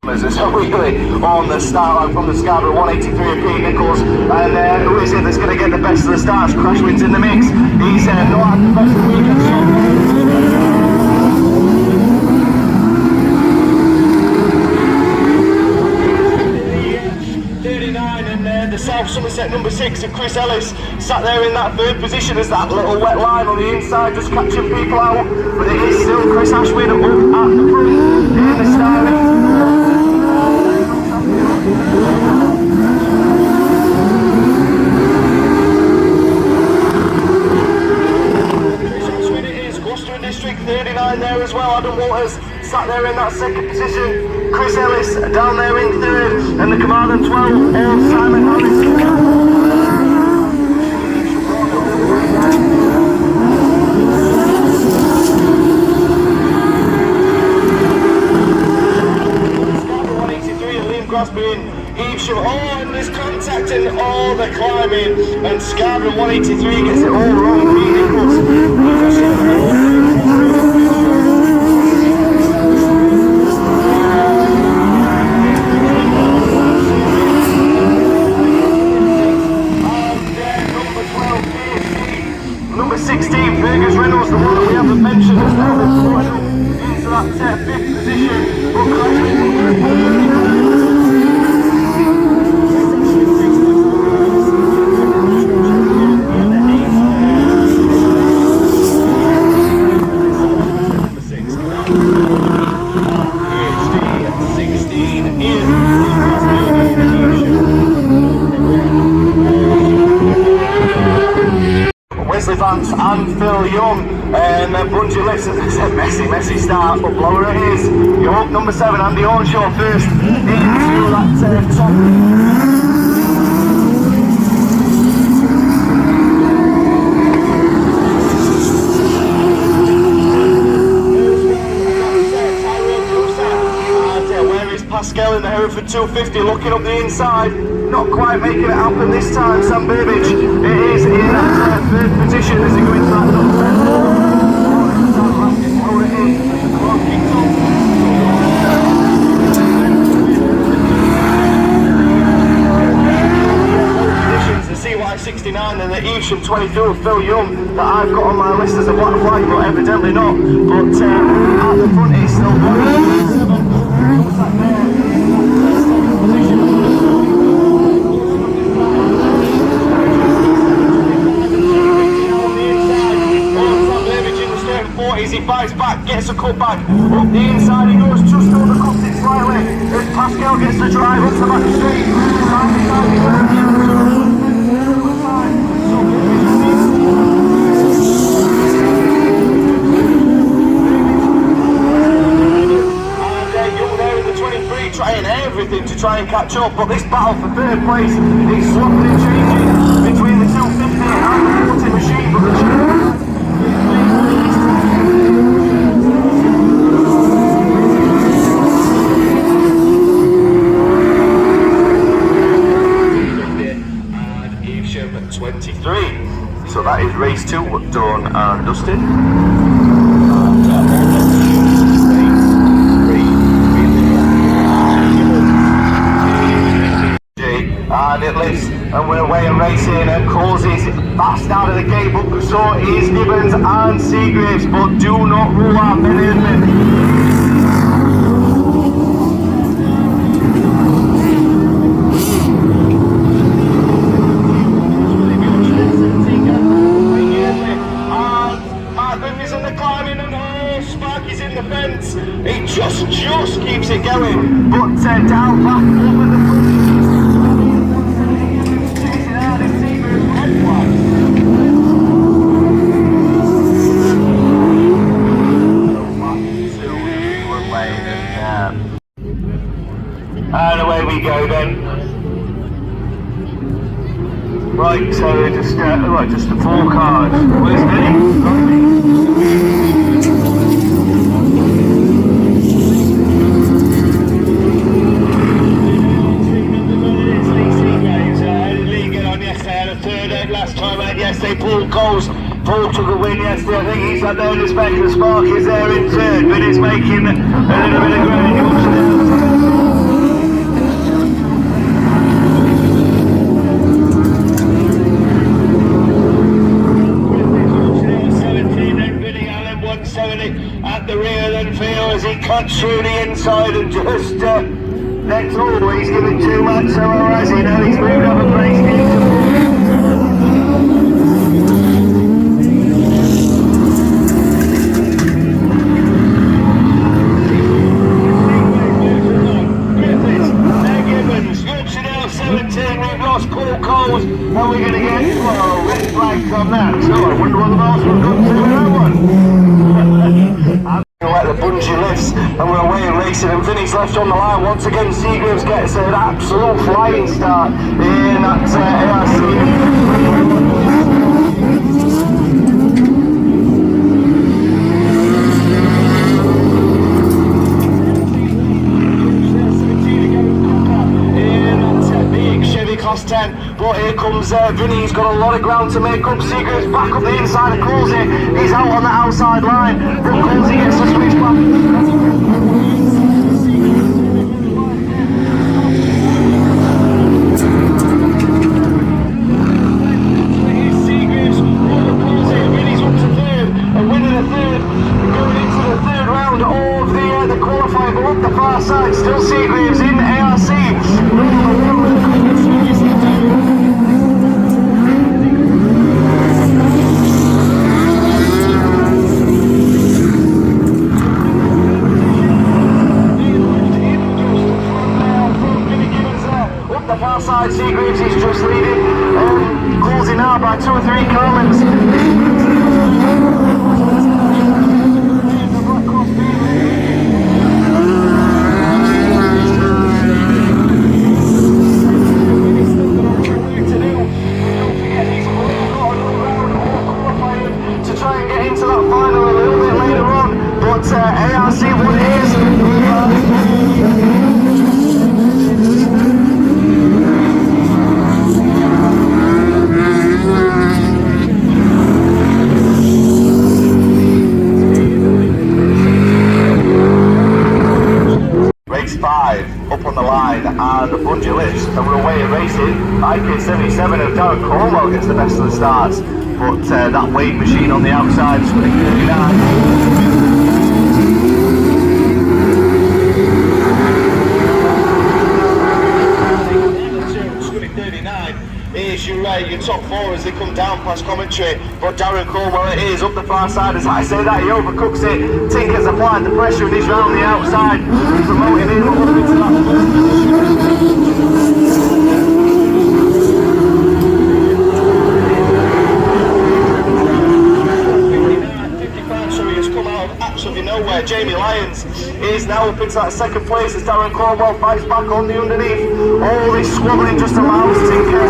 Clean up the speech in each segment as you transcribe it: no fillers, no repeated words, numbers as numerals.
There's a wheelie on the start line from the Scarborough 183 of Pete Nichols, and who is it that's going to get the best of the starts? Crashwind's in the mix. He's not had the best of the weekend. 39, and the South Somerset number 6 of Chris Ellis sat there in that third position as that little wet line on the inside just catching people out, but it is still Chris Ashwin up at the front in the starting. District 39 there as well. Adam Waters sat there in that second position. Chris Ellis down there in third, and the Commander 12, all Simon Harris. Crosby in Evesham, and there's contact and all the climbing, and Scarborough 183 gets it all wrong. Pete Nichols. Number 16, Fergus Reynolds, the one that we haven't mentioned, is now into that fifth position. Vance and Phil Young, and then Bungie lifts it. Messy start, but blower it is. York number 7, Andy Ornshaw first into that top. Pascal in the Hereford 250 looking up the inside, not quite making it happen this time. Sam Burbage, it is in that third position as he goes into that top 10. The CY69 and the Evesham 22 of Phil Young that I've got on my list as a black flag, but evidently not. But at the front it's still he fights back, gets a cut back, up the inside he goes, just overcuts it slightly, as Pascal gets the drive up the back straight, and Young there in the 23 trying everything to try and catch up, but this battle for third place is swapping and changing between the 250 and the 40 machine, but the so that is race 2 done and dusted. And it lifts and we're away and racing, and causes fast out of the gate, but so is Gibbons and Seagraves, but do not rule out Benjamin. It just keeps it going, but down back over the front. And away we go then. Right, so just the 4 cars. Where's Eddie? Yes, they pulled goals. Paul took a win yesterday. I think he's had there in the spectrum. Spark is there in third, but it's making a little bit of ground. the rear then feel as he cuts through the inside and just next over. He's given too much, so as he now he's moved up a place into Yorkshire Dales 17, we've lost Paul Coles, and we're going to get red flags on that. So I wonder what the last one got to that one. I'm going to let the bungee lifts, and we're away and racing, and Vinny's left on the line once again. Seagraves gets an absolute flying start in that ARC. Class 10, but here comes Vinny. He's got a lot of ground to make up. Seagraves back up the inside of Colsey. He's out on the outside line, but Colsey gets the switch back. Seagraves over Colsey. Vinny's up to third, and winning the third, going into the third round of the qualifying, but up the far side, still Seagraves in ARC. Side Seagraves is just leading, closing now by 2 or 3 car lengths. To try and get into that final a little bit later on, but ARC what it is. Up on the line and the bungee lifts, and we're away and racing. IK77 of Darren Cornwell gets the best of the starts, but that weight machine on the outside is running 39. Here's your top four as they come down past commentary, but Darren Cornwell it is up the far side. As I say that, he overcooks it. Tinker's applied the pressure and he's round the outside, promoting him up into that. Absolutely nowhere. Jamie Lyons is now up into that second place as Darren Cornwell fights back on the underneath. All this squabbling just allows Tinker.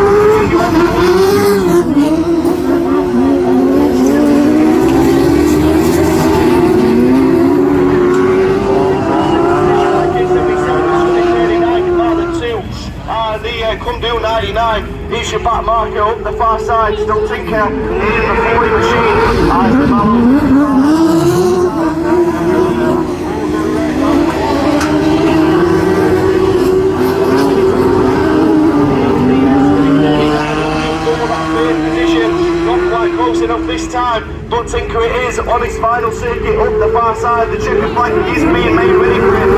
Come do 99, here's your back marker up the far side, still Tinker in the 40 machine as the battle. Not quite close enough this time, but Tinker it is on his final circuit up the far side. The checker flag is being made ready for him.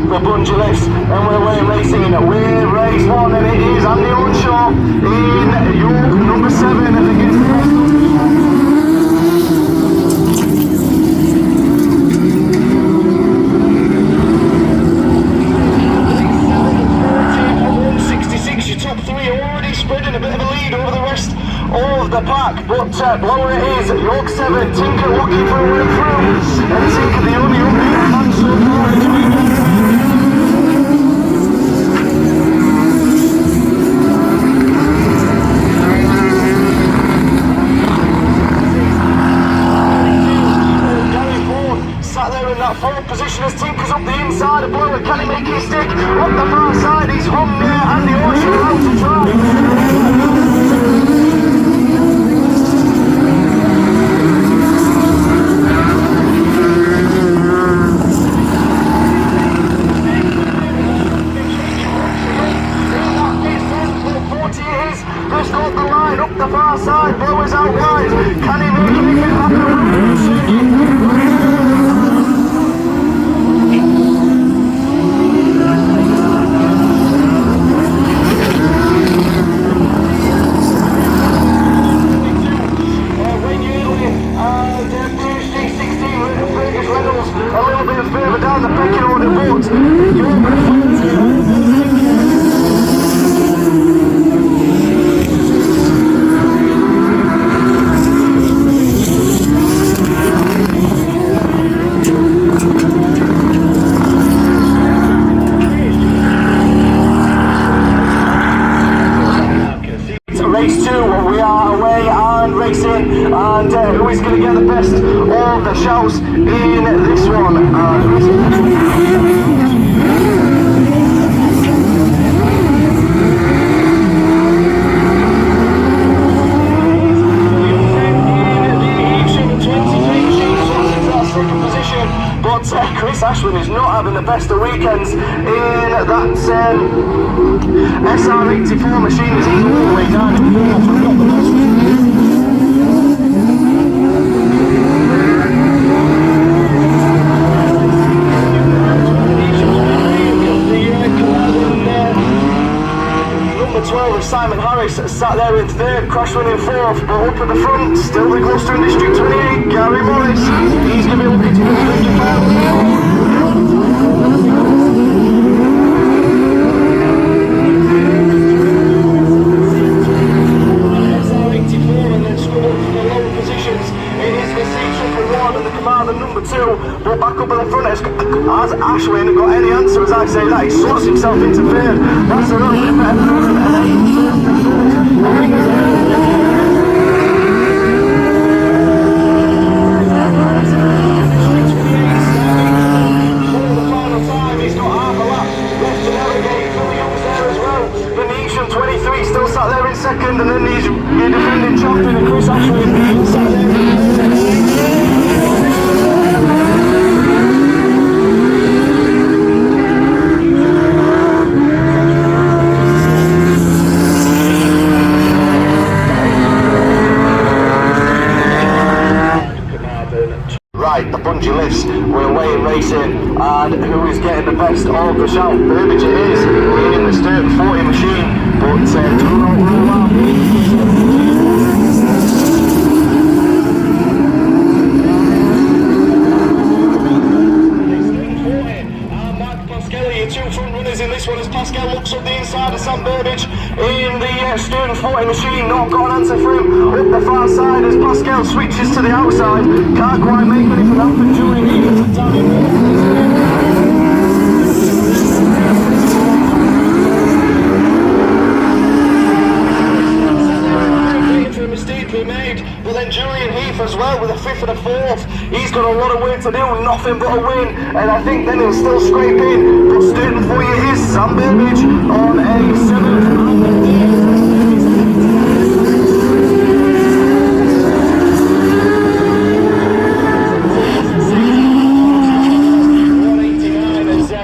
The bungee lifts, and we're away racing with race 1, and it is Andy Onshaw in York, number 7, and again. Your top 3 already spreading a bit of a lead over the rest of the pack, but lower it is York 7, Tinker looking for a way through, and Tinker the only man so far. That forward position as Tinker's up the inside of Blower. Can he make it stick? Up the far side, he's hung there, and the Ocean out to try. inside. Can he make anything happen? A little bit further down the pecking order, but race 2, we are away and racing, and who is going to get the best of the shouts in this one? But Chris Ashwin is not having the best of weekends in that SR84 machine as he's all the way down in fourth. We've got the most. Number 12 of Simon Harris sat there in third, Crashman in fourth, but up at the front, still the Gloucester in District 28, Gary Morris. He's going to be looking to win £50. Number 2, but back up at the front as Ashwin got any answer as I say that, he slots himself into third. That's a little bit better. The final time, he's got half a lap left to navigate. Billy Young's there as well. Venetian 23 still sat there in second, and then he's your defending champion, Chris Ashwin, sat there. Right, the bungee lifts, we're away in racing, and who is getting the best of the shout? Burbage it is, in the Sturt 40 machine, but do not rule out. Two front runners in this one as Pascal looks up the inside of Sam Burbage in the Stern 40 machine. Not got an answer for him up the far side as Pascal switches to the outside. Can't quite make anything happen during the time. Made, but then Julian Heath as well with a 5th and a 4th. He's got a lot of work to do, nothing but a win, and I think then he'll still scrape in. But starting for you is Sam Burbage on a 7th.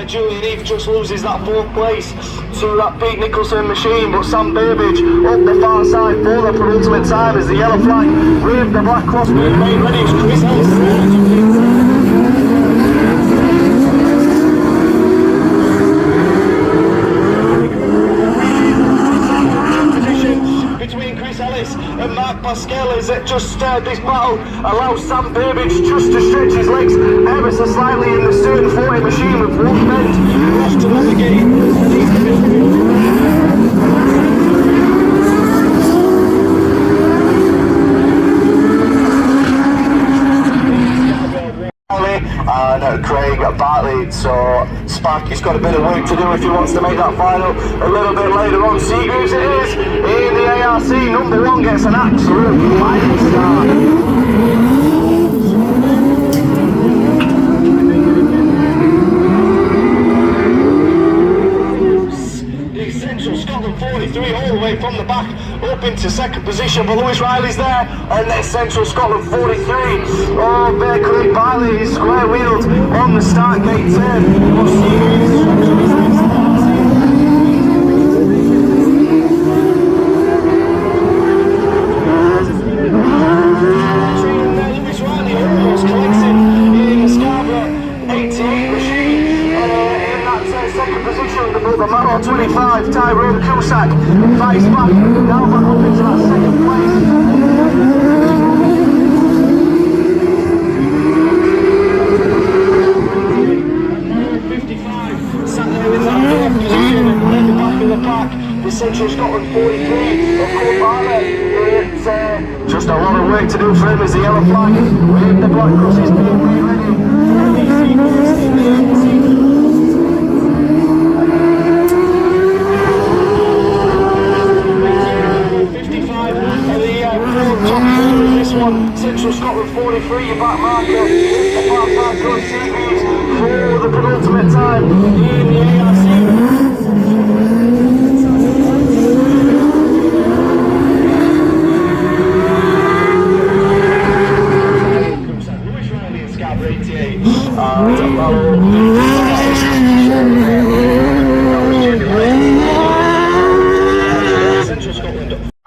Julian Heath just loses that 4th place to that Pete Nicholson machine, but Sam Burbage up the far side for the penultimate time as the yellow flag with the black cross being made ready. It's Chris Ellis. And Mark Pascal is at just this battle allows Sam Burbage just to stretch his legs ever so slightly in the Stern 40 machine with one bend left to navigate. And Craig Bartley, so Sparky's got a bit of work to do if he wants to make that final a little bit later on. Seagrooves it is in the ARC, number 1 gets an absolute final start. Scotland 43 all the way from the back up into second position, but Lewis Riley's there, and then Central Scotland 43. Oh, Craig Bartley is square wheeled on the start gate turn. 55, Tyrone Cusack fights back, now back up into that second place. Sat there in that fourth position at the back of the pack. The Central Scotland 43 of Compilation. It's just a lot of work to do for him as the yellow flag with the black crosses being ready. 55 of the top four in this one. Central Scotland 43, your back marker. The far side goes Seabees for the penultimate time in the ARC.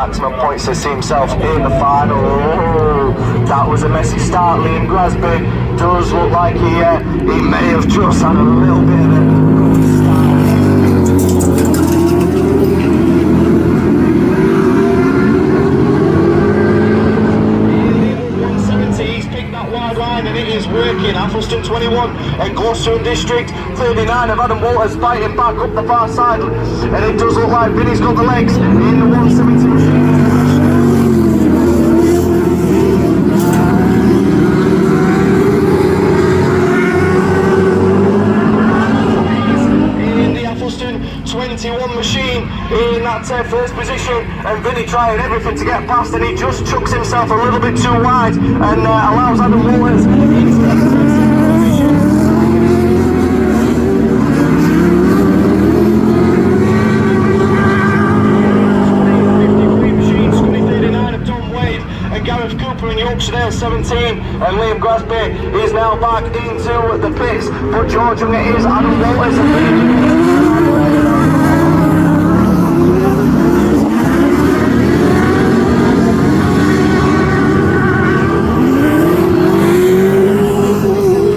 Maximum points to see himself in the final. Oh, that was a messy start. Liam Grasby does look like he may have just had a little bit of a good start. He's picked that wide line and it is working. Athelston 21 and Gloucester District 39 of Adam Walters fighting back up the far side, and it does look like Vinny's got the legs in the 170 machine. In the Athelston 21 machine in that first position, and Vinny trying everything to get past, and he just chucks himself a little bit too wide and allows Adam Walters into the Yorkshire Dales 17, and Liam Grasby is now back into the pits, but George Young it is, Adam Walters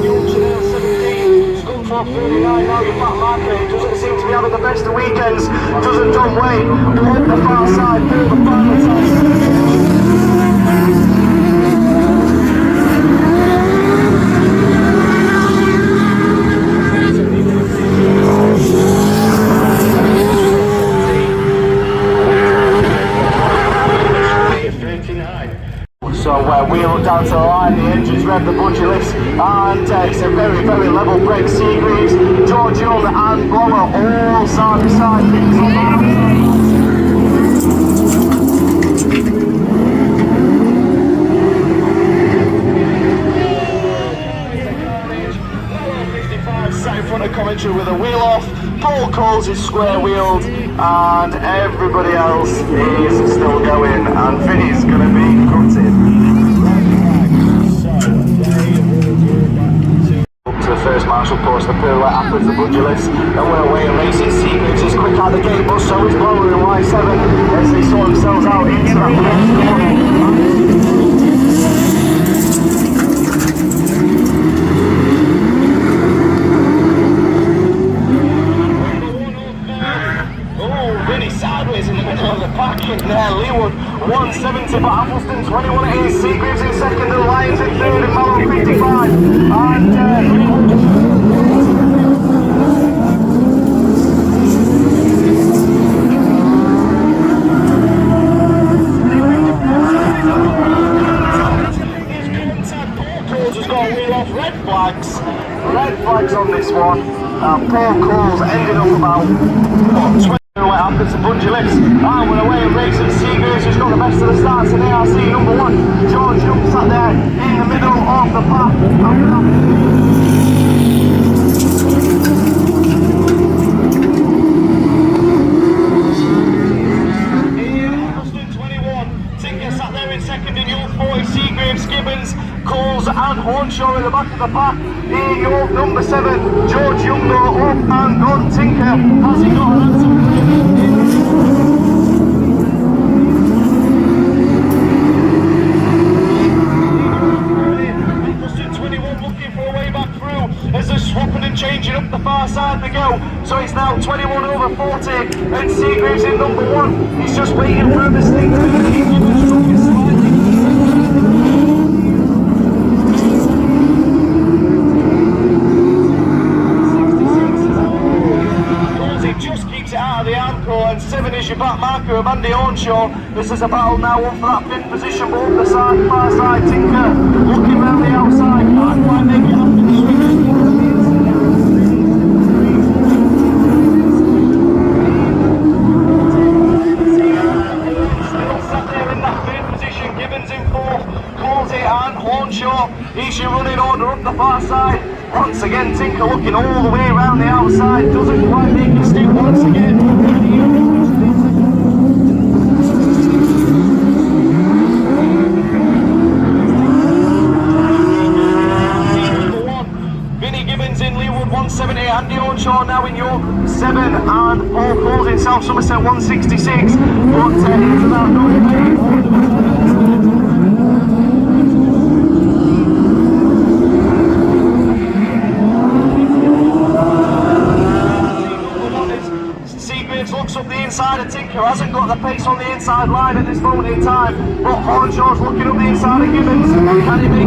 Yorkshire Dales 17, Scunthorpe 39, now your back marker. It doesn't seem to be having the best of weekends, doesn't John Wade, up the far side for the final time. So we look down to the line, the engines rev, the budget list, and it's a very, very level break. Seagreaves, George Young and Blommer all side by side. Sat in front of commentary with a wheel off. Paul Coles is square wheeled, and everybody else is still going, and Vinny's going to be gutted. Up to the first marshal post, the pirouette happens, the budget list, and we're away and racing. Seagreaves is quick out the gate, but so is Blower in Y7 as they sort themselves out into that first corner. Sideways in the middle of the pack in there. Leewood 170, but Athelston 21 it is. Seagreaves in second, and Lions in third, and Mallow 55. And has got a wheel off. Red flags on this one. Paul Coles ended up about 20. What happens to Bungie Lips? And we're away and racing. Seagreaves who's got the best of the starts in ARC number 1. George Young sat there in the middle of the pack. In Athelston 21, Tinker sat there in second in York 40. Seagreaves, Gibbons, Coles and Hornshaw in the back of the pack. In York number 7, George Young up and gone. Tinker has he got an answer? Athelston 21 looking for a way back through as they're swapping and changing up the far side they go. So it's now 21 over 40, and Seagreaves in number 1. He's just waiting for a mistake to be slightly. Just keeps it out of the ankle, and 7 is your back marker of Andy Ornshaw. This is a battle now, one for that 5th position, but up the side, far side, Tinker looking round the outside, can't quite make it happen. Still sat there in that 5th position, Gibbons in 4th, calls it, and Hornshaw, he's your running order up the far side. Once again, Tinker looking all the way around the outside, doesn't quite make it stick once again. Vinnie Gibbons in Leewood 170, Andy Ornshaw now in York 7, and Paul Coles in South Somerset 166. But into that looks up the inside of Tinker, hasn't got the pace on the inside line at this moment in time, but Hornshaw's looking up the inside of Gibbons. Can he make